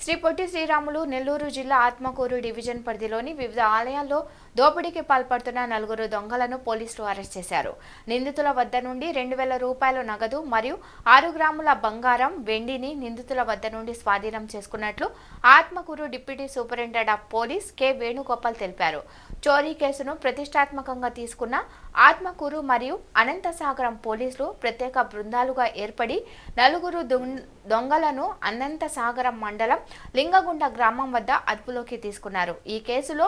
శ్రీ పొట్టి శ్రీరాములు నెల్లూరు జిల్లా ఆత్మకూరు డివిజన్ పరిధిలోని వివిధ ఆలయాల్లో దోపిడీకి పాల్పడుతున్న 4 దొంగలను పోలీసులు అరెస్ట్ చేశారు. నిందితుల వద్ద నుండి 2,000 రూపాయల నగదు మరియు 6 గ్రాముల బంగారం, వెండిని నిందితుల వద్ద నుండి స్వాధీనం చేసుకున్నట్లు Atmakur deputy superintendent of police K Venugopal తెలిపారు. చోరీ కేసును ప్రతిష్టాత్మకంగా తీసుకున్న ఆత్మకూరు మరియు అనంతసాగరం పోలీసులు ప్రత్యేక బృందాలుగా ఏర్పడి 4 దొంగలను అనంతసాగరం మండలం లింగగుండ గ్రామం వద్ద అదుపులోకి తీసుకున్నారు. ఈ కేసులో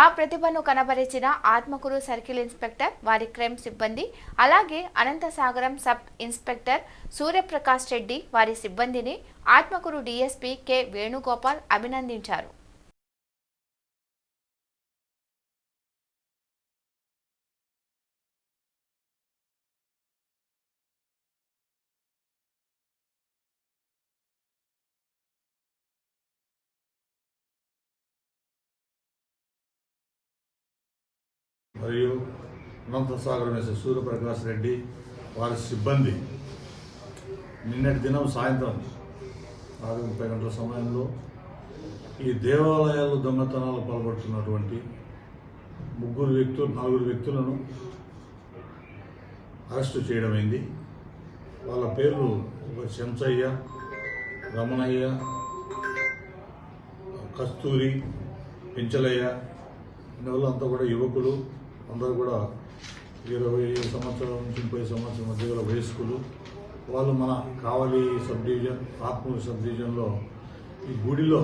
ఆ ప్రతిభను కనబరిచిన ఆత్మకూరు సర్కిల్ ఇన్స్పెక్టర్, వారి క్రైమ్ సిబ్బంది, అలాగే అనంతసాగరం సబ్ ఇన్స్పెక్టర్ సూర్యప్రకాష్ రెడ్డి వారి సిబ్బందిని ఆత్మకూరు డీఎస్పీ కె వేణుగోపాల్ అభినందించారు. మరియు అనంతసాగరం ఎస్ఐ సూర్యప్రకాష్ రెడ్డి వారి సిబ్బంది నిన్నటి దినం సాయంత్రం 6:30 గంటల సమయంలో ఈ దేవాలయాలు దొంగతనాలు పాల్పడుతున్నటువంటి 4 వ్యక్తులను అరెస్టు చేయడమైంది. వాళ్ళ పేర్లు చెంచయ్య, రమణయ్య, కస్తూరి, పెంచలయ్య. వాళ్ళంతా కూడా యువకులు, అందరూ కూడా 20 సంవత్సరాల నుంచి 30 సంవత్సరాల మధ్య గల వయస్కులు. వాళ్ళు మన కావలి సబ్ డివిజన్, ఆత్మూరు సబ్ డివిజన్లో ఈ గుడిలో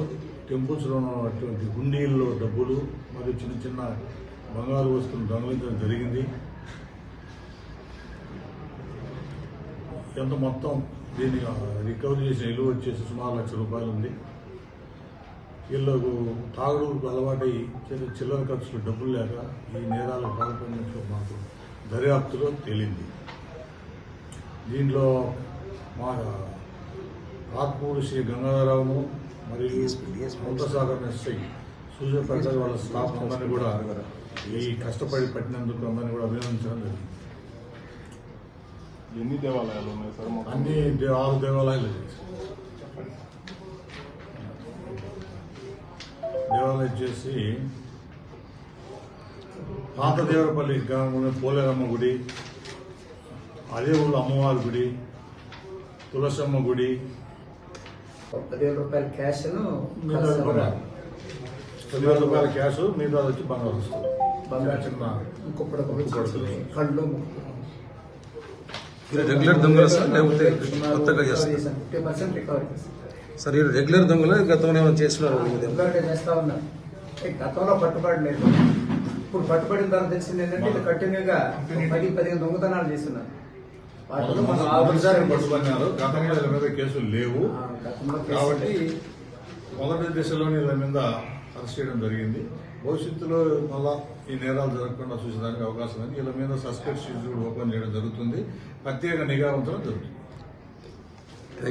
టెంపుల్స్లో ఉన్నటువంటి హుండీల్లో డబ్బులు మరియు చిన్న చిన్న బంగారు వస్తువులు దొంగలించడం జరిగింది. ఎంత మొత్తం దీన్ని రికవరీ చేసిన విలువ వచ్చేసి సుమారు ₹1,00,000 ఉంది. వీళ్ళకు తాగుడుకు అలవాటై చిల్లర ఖర్చులు డబ్బులు లేక ఈ నేరాలకు పాల్పడినట్లు మాకు దర్యాప్తులో తేలింది. దీంట్లో మా ఆత్మూరు శ్రీ గంగాధరరావును మరియు అనంతసాగరం ఎస్ఐ సూర్యప్రకాష్ వాళ్ళ స్టాఫ్ అందరినీ కూడా ఈ కష్టపడి పట్టినందుకు అందరినీ కూడా అభినందించడం జరిగింది. ఎన్ని దేవాలయాలు ఉన్నాయి సార్? అన్ని 6 దేవాలయాలు. దేవాలయం చేసి పాత దేవరపల్లి గ్రామంలో పోలేరమ్మ గుడి, అదే ఊళ్ళో అమ్మవారి గుడి, తులసమ్మ గుడి, 10,000 రూపాయల క్యాష్, 10,000 రూపాయల క్యాష్, మిగతా వచ్చి బంగారు వస్తుంది. బంగారు చిన్న కళ్ళు రెగ్యులర్ దొంగలు సార్, లేకపోతే కొత్తగా చేస్తారు? 50% రికవరీ సార్. ఈ రెగ్యులర్ దొంగలు గతంలో ఏమైనా చేస్తున్నారు? రెగ్యులర్గా చేస్తా ఉన్నారు. గతంలో పట్టుబడలేదు. ఇప్పుడు పట్టుబడిన తర్వాత తెలిసింది ఏంటంటే ఇది కంటిన్యూగా 10-15 దొంగతనాలు చేస్తున్నారు. పట్టుకున్నారు. గతంలో వీళ్ళ మీద కేసులు లేవు కాబట్టి మొదటి దశలోనే వీళ్ళ మీద అరెస్ట్ చేయడం జరిగింది. భవిష్యత్తులో మళ్ళా ఈ నేరాలు జరగకుండా చూసేదానికి అవకాశం ఉంది. వీళ్ళ మీద సస్పెక్ట్ షీట్స్ కూడా ఓపెన్ చేయడం జరుగుతుంది. ప్రత్యేక నిఘా ఉంచడం జరుగుతుంది.